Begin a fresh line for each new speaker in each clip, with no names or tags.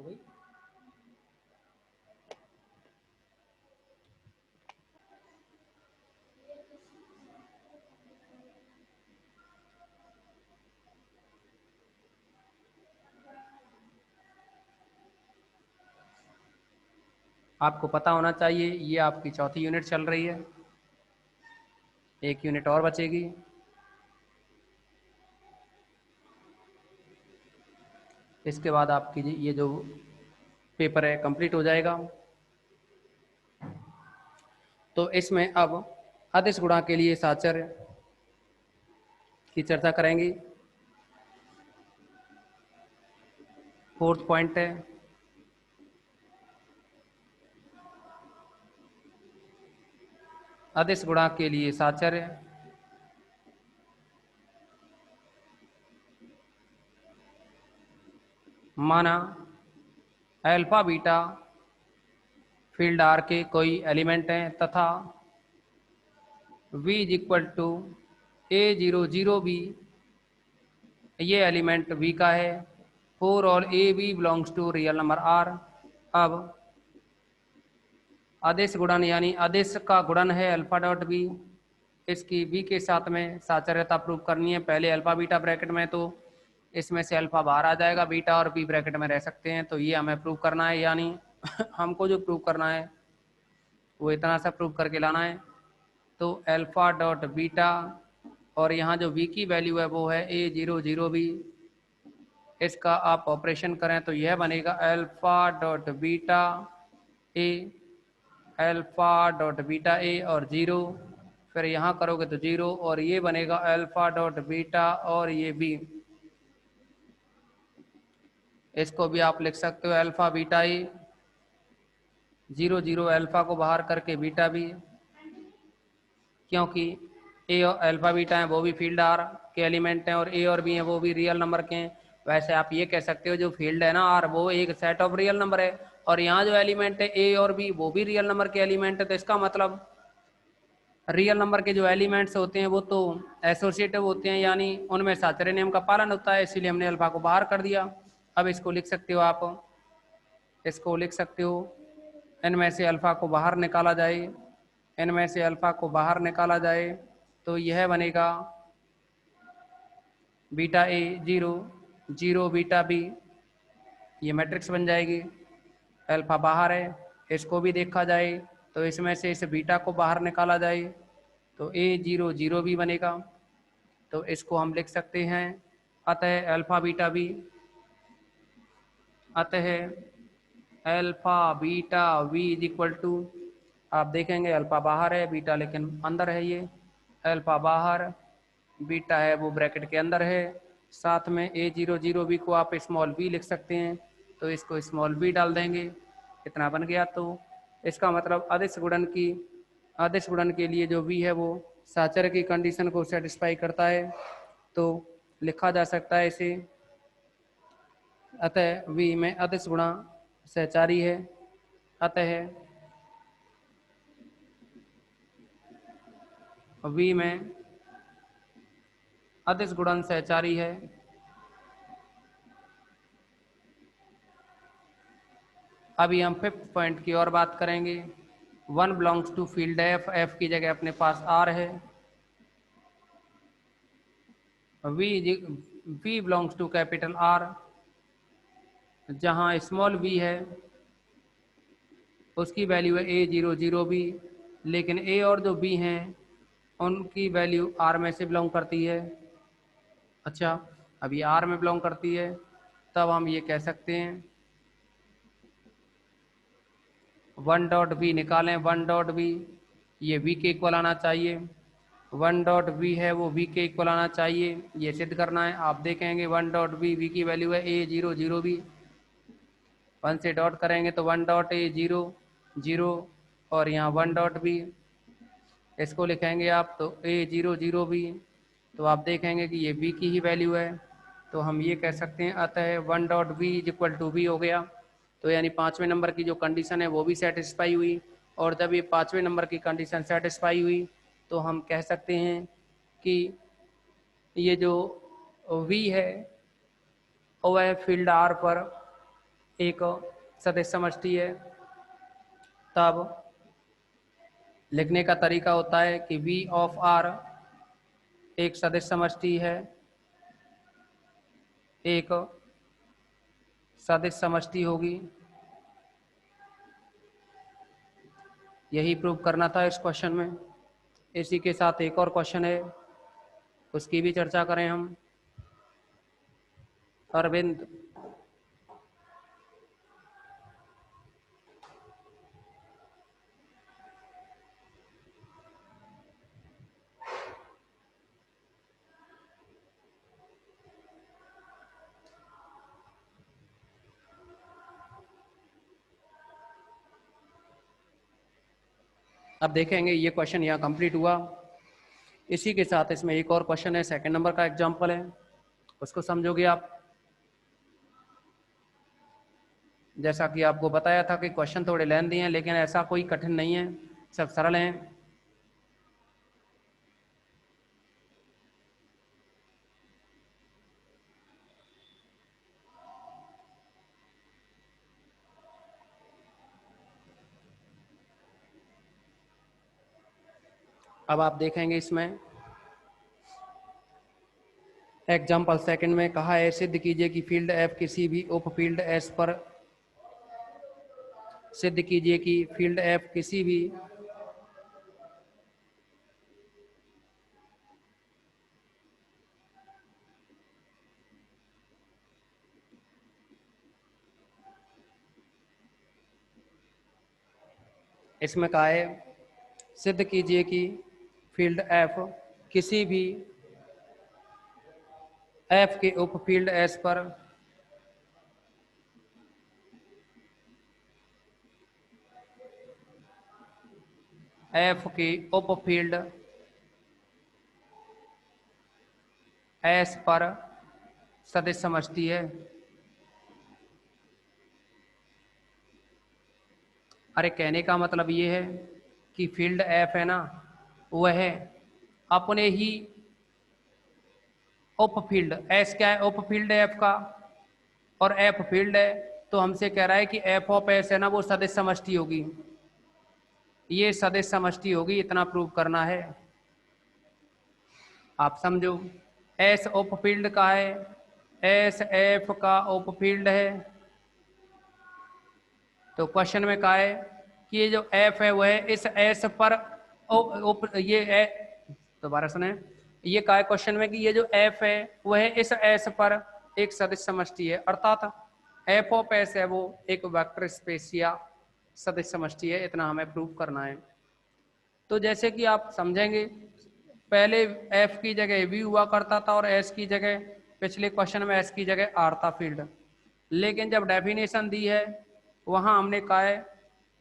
हो गई। आपको पता होना चाहिए ये आपकी चौथी यूनिट चल रही है, एक यूनिट और बचेगी। इसके बाद आपकी ये जो पेपर है कंप्लीट हो जाएगा। तो इसमें अब अदिश गुणा के लिए साचर्य की चर्चा करेंगे। फोर्थ पॉइंट है अदिश गुणा के लिए साचर्य माना अल्फा बीटा फील्ड आर के कोई एलिमेंट हैं तथा v is equal to a00b ये एलिमेंट v का है फोर और a b belongs to real number R. अब आदेश गुणन यानी आदेश का गुणन है अल्फा डॉट बी, इसकी बी के साथ में साचर्यता प्रूव करनी है। पहले अल्फा बीटा ब्रैकेट में, तो इसमें से अल्फा बाहर आ जाएगा, बीटा और बी ब्रैकेट में रह सकते हैं। तो ये हमें प्रूव करना है, यानी हमको जो प्रूव करना है वो इतना सा प्रूव करके लाना है। तो अल्फा डॉट बीटा और यहाँ जो बी की वैल्यू है वो है a00b, इसका आप ऑपरेशन करें तो यह बनेगा alpha dot beta A, alpha dot beta A और 0, फिर यहाँ करोगे तो 0 और ये बनेगा अल्फा डॉट बीटा और ये बी। इसको भी आप लिख सकते हो अल्फा बीटा ए, 0 0 अल्फा को बाहर करके बीटा बी, क्योंकि ए और अल्फा बीटा है वो भी फील्ड आर के एलिमेंट हैं और ए और बी हैं वो भी रियल नंबर के हैं। वैसे आप ये कह सकते हो जो फील्ड है ना आर वो एक सेट ऑफ रियल नंबर है, और यहाँ जो एलिमेंट है ए और बी वो भी रियल नंबर के एलिमेंट है। तो इसका मतलब रियल नंबर के जो एलिमेंट्स होते हैं वो तो एसोसिएटिव होते हैं, यानी उनमें साचर्य नियम का पालन होता है, इसीलिए हमने अल्फा को बाहर कर दिया। अब इसको लिख सकते हो आप, इसको लिख सकते हो इनमें से अल्फा को बाहर निकाला जाए, इनमें से अल्फा को बाहर निकाला जाए तो यह बनेगा बीटा ए 0 0 बीटा बी, ये मैट्रिक्स बन जाएगी। अल्फा बाहर है, इसको भी देखा जाए तो इसमें से इस बीटा को बाहर निकाला जाए तो a00 भी बनेगा। तो इसको हम लिख सकते हैं अतः अल्फा बीटा बी, अतः alpha beta v is equal to, आप देखेंगे अल्फा बाहर है बीटा लेकिन अंदर है, ये अल्फा बाहर बीटा है वो ब्रैकेट के अंदर है, साथ में a00b को आप स्मॉल b लिख सकते हैं, तो इसको स्मॉल b डाल देंगे, इतना बन गया। तो इसका मतलब अदिश गुणन के लिए जो v है वो साचर्य की कंडीशन को सेटिस्फाई करता है। तो लिखा जा सकता है इसे अतः v में अदिश गुणा सहचारी है, अतः v में अदिश गुणन सहचारी है। अभी हम फिफ्थ पॉइंट की और बात करेंगे। One belongs to field F, F की जगह अपने पास आर है, v belongs to capital R, जहां स्मॉल v है उसकी वैल्यू है a00b, लेकिन a और जो b हैं उनकी वैल्यू r में से बिलोंग करती है। अच्छा, अब ये r में बिलोंग करती है, तब हम ये कह सकते हैं वन डॉट बी निकालें, वन डॉट बी ये v के इक्वल आना चाहिए, वन डॉट बी है वो v के इक्वल आना चाहिए, ये सिद्ध करना है। आप देखेंगे वन डॉट बी, v की वैल्यू है a00b, वन से डॉट करेंगे तो वन डॉट a00 और यहाँ वन डॉट बी, इसको लिखेंगे आप तो a00b, तो आप देखेंगे कि ये v की ही वैल्यू है। तो हम ये कह सकते हैं अतः one dot b is equal to b हो गया। तो यानी पाँचवें नंबर की जो कंडीशन है वो भी सेटिस्फाई हुई, और जब ये पाँचवें नंबर की कंडीशन सेटिस्फाई हुई तो हम कह सकते हैं कि ये जो v है वह फील्ड आर पर एक सदिश समष्टि है, तब लिखने का तरीका होता है कि V ऑफ R एक सदिश समष्टि है, एक सदिश समष्टि होगी। यही प्रूव करना था इस क्वेश्चन में। इसी के साथ एक और क्वेश्चन है, उसकी भी चर्चा करें हम। अरविंद, अब देखेंगे ये क्वेश्चन यहाँ कंप्लीट हुआ। इसी के साथ इसमें एक और क्वेश्चन है, सेकंड नंबर का एग्जाम्पल है, उसको समझोगे आप। जैसा कि आपको बताया था कि क्वेश्चन थोड़े लेंथी हैं, लेकिन ऐसा कोई कठिन नहीं है, सब सरल हैं। अब आप देखेंगे इसमें एग्जाम्पल सेकंड में कहा है, सिद्ध कीजिए कि फील्ड एफ किसी भी उप फील्ड एस पर, सिद्ध कीजिए कि फील्ड एफ किसी भी इसमें कहा है सिद्ध कीजिए कि फील्ड एफ किसी भी एफ के उप फील्ड एस पर एफ के उप फील्ड एस पर सदिश समष्टि है। अरे कहने का मतलब ये है कि फील्ड एफ है ना, वह अपने ही उप फील्ड एस, क्या है उप फील्ड एफ का, और एफ फील्ड है, तो हमसे कह रहा है कि एफ ऑफ एस है ना, वो सदिश समष्टि होगी। ये सदिश समष्टि होगी, इतना प्रूव करना है। आप समझो, एस उप फील्ड का है, एस एफ का उप फील्ड है। तो क्वेश्चन में कहा है कि ये जो एफ है वह इस एस पर ये दोबारा सुने, ये कहा है क्वेश्चन में कि ये जो एफ है वह इस एस पर एक सदिश समष्टि है, अर्थात एफ ऑफ एस है वो एक वेक्टर स्पेस या सदिश समष्टि है। इतना हमें प्रूव करना है। तो जैसे कि आप समझेंगे, पहले एफ की जगह वी हुआ करता था और एस की जगह, पिछले क्वेश्चन में एस की जगह आर था फील्ड, लेकिन जब डेफिनेशन दी है वहां हमने कहा है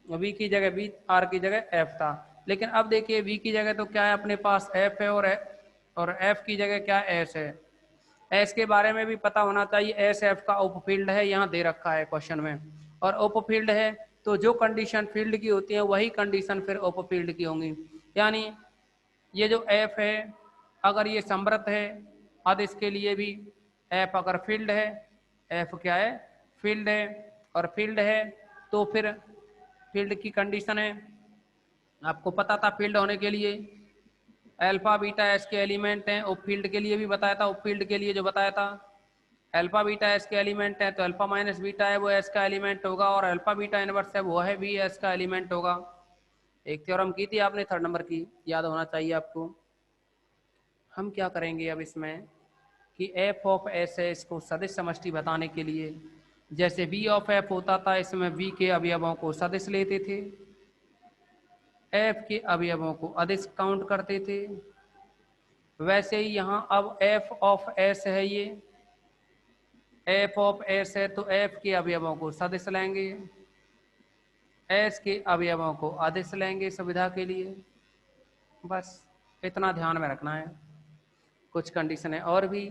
वी की जगह वी, आर की जगह एफ था। लेकिन अब देखिए वी की जगह तो क्या है अपने पास एफ है, और एफ की जगह क्या एस है। एस के बारे में भी पता होना चाहिए, एस एफ का उपफील्ड है, यहाँ दे रखा है क्वेश्चन में, और उपफील्ड है तो जो कंडीशन फील्ड की होती है वही कंडीशन फिर उपफील्ड की होंगी। यानी ये जो एफ है अगर ये समृद्ध है, अब इसके लिए भी एफ अगर फील्ड है, एफ क्या है फील्ड है, और फील्ड है तो फिर फील्ड की कंडीशन है, आपको पता था फील्ड होने के लिए अल्फा बीटा एस के एलिमेंट हैं। उप फील्ड के लिए भी बताया था, उप फील्ड के लिए जो बताया था अल्फा बीटा एस के एलिमेंट है, तो अल्फा माइनस बीटा है वो एस का एलिमेंट होगा, और अल्फा बीटा इनवर्स है वो है भी एस का एलिमेंट होगा। एक थ्योरम की थी आपने थर्ड नंबर की, याद होना चाहिए आपको। हम क्या करेंगे अब इसमें कि एफ ऑफ एस है, इसको सदिश समष्टि बताने के लिए जैसे वी ऑफ एफ होता था, इसमें वी के अवयवों को सदिश लेते थे, एफ के अवयवों को अदिश काउंट करते थे, वैसे ही यहाँ अब एफ ऑफ एस है, ये एफ ऑफ एस है तो एफ के अवयवों को सदिश लेंगे, एस के अवयवों को अदिश लेंगे सुविधा के लिए। बस इतना ध्यान में रखना है। कुछ कंडीशन है और भी,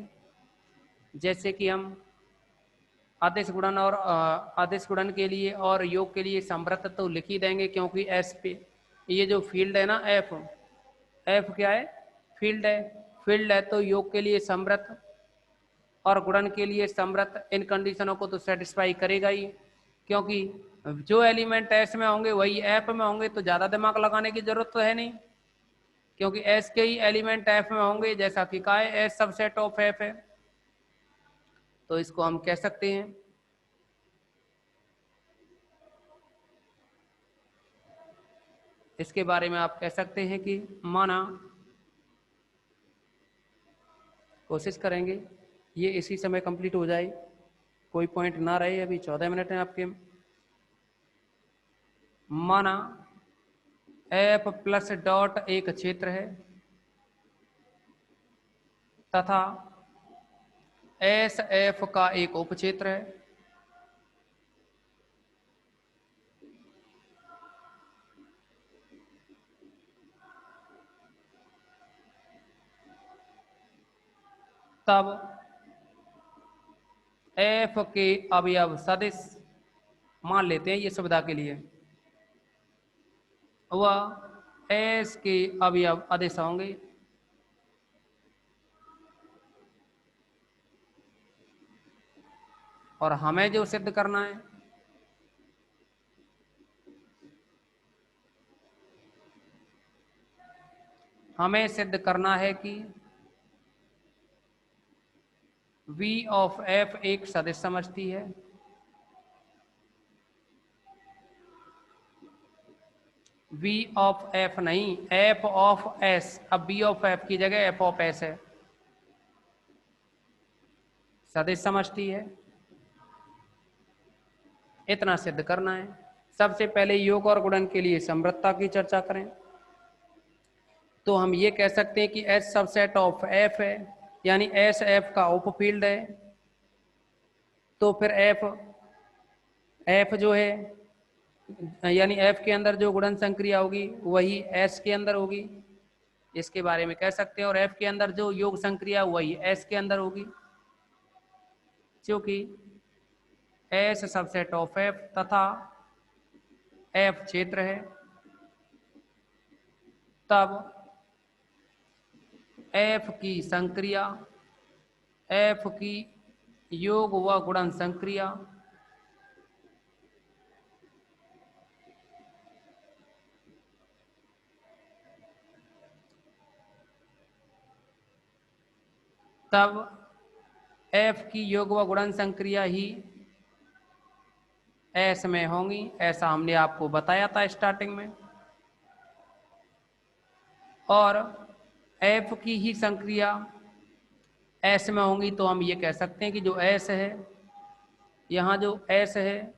जैसे कि हम आदेश गुणन और आदेश गुणन के लिए और योग के लिए समृद्ध तो लिख ही देंगे, क्योंकि एस पे ये जो फील्ड है ना एफ, एफ क्या है फील्ड है, फील्ड है तो योग के लिए समृद्ध और गुणन के लिए समृद्ध, इन कंडीशनों को तो सेटिस्फाई करेगा ही। क्योंकि जो एलिमेंट एस में होंगे वही एफ में होंगे, तो ज्यादा दिमाग लगाने की जरूरत तो है नहीं, क्योंकि एस के ही एलिमेंट एफ में होंगे, जैसा कि कहा है एस सबसेट ऑफ एफ है। तो इसको हम कह सकते हैं इसके बारे में आप कह सकते हैं कि माना, कोशिश करेंगे ये इसी समय कंप्लीट हो जाए, कोई पॉइंट ना रहे, अभी 14 मिनट हैं आपके। माना एफ प्लस डॉट एक क्षेत्र है तथा एस एफ का एक उपक्षेत्र है। तब एफ के अवयव सदिश मान लेते हैं ये सुविधा के लिए, वह एस के अवयव अदिश होंगे। और हमें जो सिद्ध करना है, हमें सिद्ध करना है कि V ऑफ F एक सदिश समष्टि है। V ऑफ F नहीं, F ऑफ S, अब B ऑफ F की जगह F ऑफ S है, सदिश समष्टि है। इतना सिद्ध करना है। सबसे पहले योग और गुणन के लिए समृद्धता की चर्चा करें, तो हम ये कह सकते हैं कि S सबसेट ऑफ F है, यानी S F का उपफील्ड है। तो फिर F जो है, यानी F के अंदर जो गुणन संक्रिया होगी वही S के अंदर होगी, इसके बारे में कह सकते हैं। और F के अंदर जो योग संक्रिया वही S के अंदर होगी, क्योंकि S सबसेट ऑफ F तथा F क्षेत्र है। तब F की संक्रिया, F की योग व गुणन संक्रिया तब F की योग व गुणन संक्रिया ही S में होंगी, ऐसा हमने आपको बताया था स्टार्टिंग में। और F की ही संक्रिया S में होंगी, तो हम ये कह सकते हैं कि जो S है, यहाँ जो S है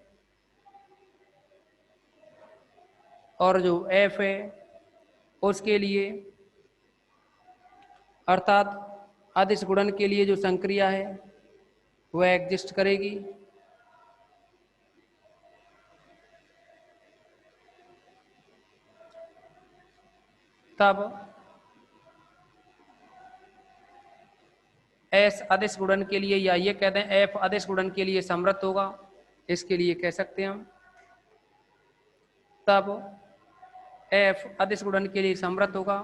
और जो F है, उसके लिए अर्थात अदिश गुणन के लिए जो संक्रिया है वह एग्जिस्ट करेगी। तब S अदिश गुणन के लिए, या ये कहते हैं F अदिश गुणन के लिए समृद्ध होगा, इसके लिए कह सकते हैं हम। तब F अदिश गुणन के लिए समृद्ध होगा।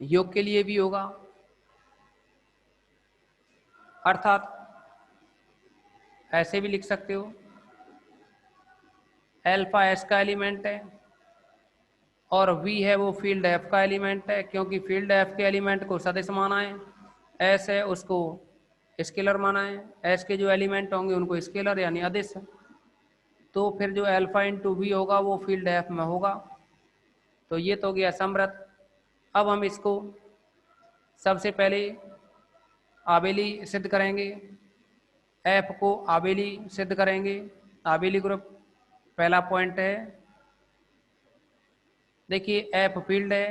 योग के लिए भी होगा, अर्थात ऐसे भी लिख सकते हो, अल्फा S का एलिमेंट है और V है वो फील्ड F का एलिमेंट है, क्योंकि फील्ड F के एलिमेंट को सदिश माना है, S है उसको स्केलर माना है, S के जो एलिमेंट होंगे उनको स्केलर यानी अदिश। तो फिर जो अल्फा इंटू V होगा वो फील्ड F में होगा। तो ये तो गया समृद्ध। अब हम इसको सबसे पहले आबेली सिद्ध करेंगे, F को आबेली सिद्ध करेंगे। आबेली ग्रुप पहला पॉइंट है, देखिए F फील्ड है,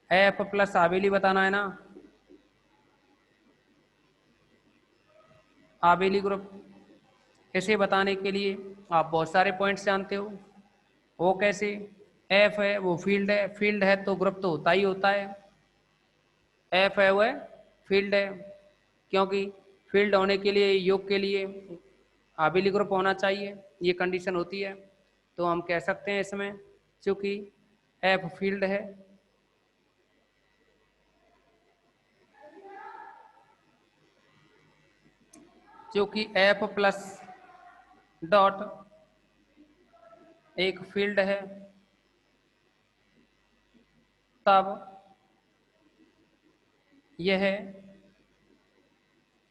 F प्लस आबेली बताना है ना, आबेली ग्रुप। इसे बताने के लिए आप बहुत सारे पॉइंट्स जानते हो। वो कैसे? F है वो फील्ड है तो ग्रुप तो होता ही होता है। F है वह फील्ड है, क्योंकि फील्ड होने के लिए, योग के लिए आबेली ग्रुप होना चाहिए, ये कंडीशन होती है। तो हम कह सकते हैं इसमें चूंकि एफ फील्ड है, चूंकि एफ प्लस डॉट एक फील्ड है, तब यह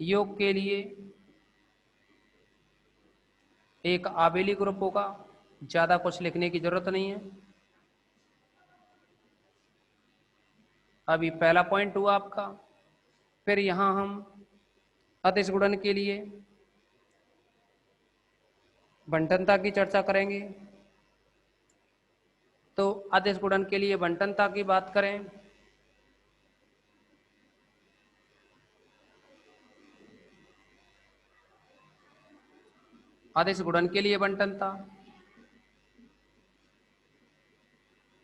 योग के लिए एक आबेली ग्रुप होगा। ज्यादा कुछ लिखने की जरूरत नहीं है। अभी पहला पॉइंट हुआ आपका। फिर यहां हम अदिश गुणन के लिए बंटनता की चर्चा करेंगे। तो अदिश गुणन के लिए बंटनता की बात करें, अदिश गुणन के लिए बंटनता,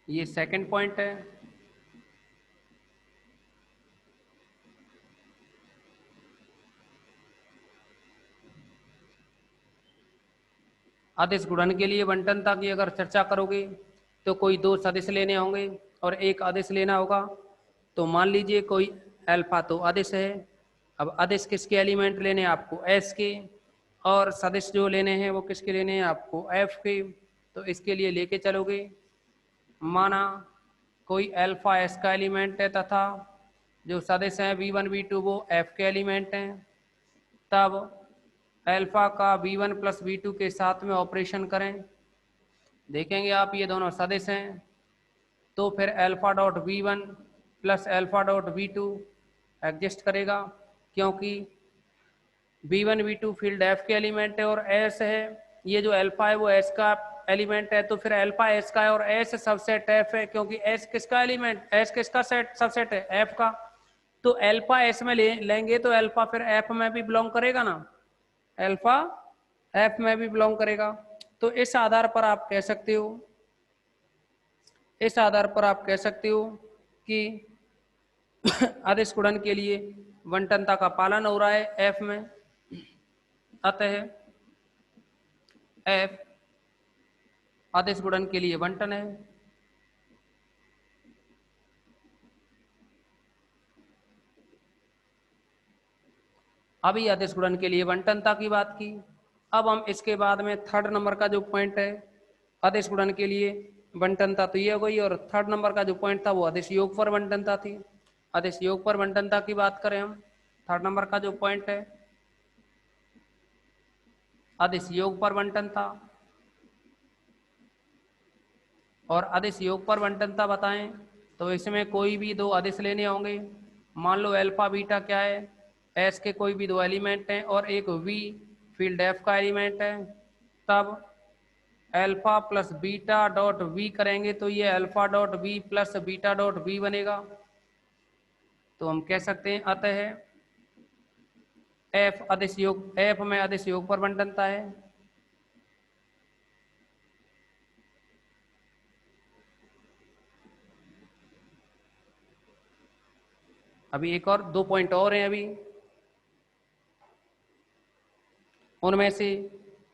ये सेकंड पॉइंट है। अदिश गुणन के लिए बंटनता की अगर चर्चा करोगे तो कोई दो सदिश लेने होंगे और एक अदिश लेना होगा। तो मान लीजिए कोई अल्फा तो अदिश है। अब अदिश किसके एलिमेंट लेने हैं आपको? एस के। और सदिश जो लेने हैं वो किसके लेने हैं आपको? एफ के। तो इसके लिए लेके चलोगे, माना कोई अल्फा एस का एलिमेंट है तथा जो सदिश हैं v1 v2 वो एफ के एलिमेंट हैं। तब अल्फा का v1 प्लस v2 के साथ में ऑपरेशन करें। देखेंगे आप ये दोनों सदिश हैं, तो फिर alpha dot v1 plus alpha dot v2 exist करेगा, क्योंकि v1 v2 फील्ड एफ के एलिमेंट है और एस है। ये जो अल्फा है वो एस का एलिमेंट है, तो फिर अल्फा एस का है और एस सबसेट एफ है, क्योंकि एस किसका एलिमेंट, एस किसका सेट सबसेट है? एफ का। तो अल्फा एस में लेंगे तो अल्फा फिर एफ में भी बिलोंग करेगा ना, अल्फा एफ में भी बिलोंग करेगा। तो इस आधार पर आप कह सकते हो, इस आधार पर आप कह सकते हो कि अदिश गुणन के लिए बंटनता का पालन हो रहा है एफ में। अतः एफ अदिश गुणन के लिए बंटन है। अभी अदिश गुणन के लिए बंटनता की बात की। अब हम इसके बाद में थर्ड नंबर का जो पॉइंट है अदिश गुणन के लिए बंटनता, तो ये हो गई। और थर्ड नंबर का जो पॉइंट था वो अदिश योग पर बंटनता थी। अदिश योग पर बंटनता की बात करें हम, थर्ड नंबर का जो पॉइंट है अदिश योग पर बंटनता। और अदिश योग पर बंटनता बताएं तो इसमें कोई भी दो अदिश लेने होंगे। मान लो अल्फा बीटा क्या है, एस के कोई भी दो एलिमेंट हैं और एक वी फील्ड एफ का एलिमेंट है। तब alpha plus beta dot v करेंगे तो ये alpha dot v plus beta dot v बनेगा। तो हम कह सकते हैं अतः एफ अदिश योग, एफ में अदिश योग पर बंटनता है। अभी एक और दो पॉइंट और हैं अभी, उनमें से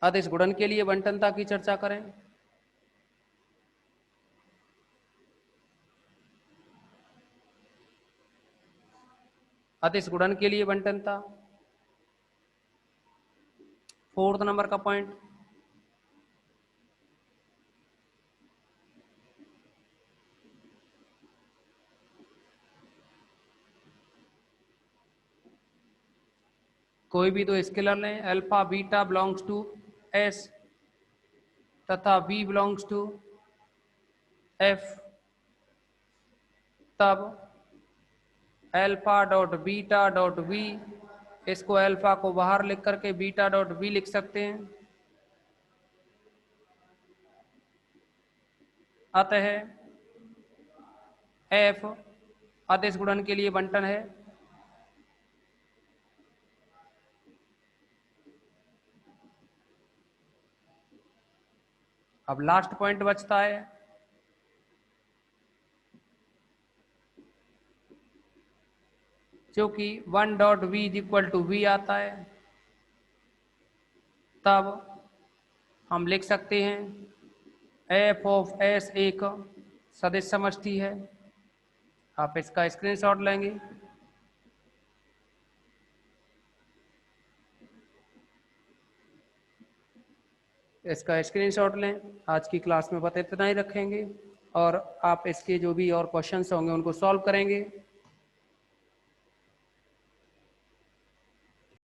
अदिश गुणन के लिए बंटनता की चर्चा करें। अदिश गुणन के लिए बंटनता, फोर्थ नंबर का पॉइंट। कोई भी दो स्केलर लें, alpha beta belongs to S तथा वी बिलोंग्स टू एफ। तब alpha dot beta dot v, इसको अल्फा को बाहर लिख करके बीटा डॉट वी लिख सकते हैं। अतः एफ अदिश गुणन के लिए बंटन है। अब लास्ट पॉइंट बचता है क्योंकि 1 dot v is equal to v आता है, तब हम लिख सकते हैं f ऑफ s एक सदिश समष्टि है। आप इसका स्क्रीनशॉट लेंगे। इसका स्क्रीनशॉट लें। आज की क्लास में बस इतना ही रखेंगे और आप इसके जो भी और क्वेश्चंस होंगे उनको सॉल्व करेंगे।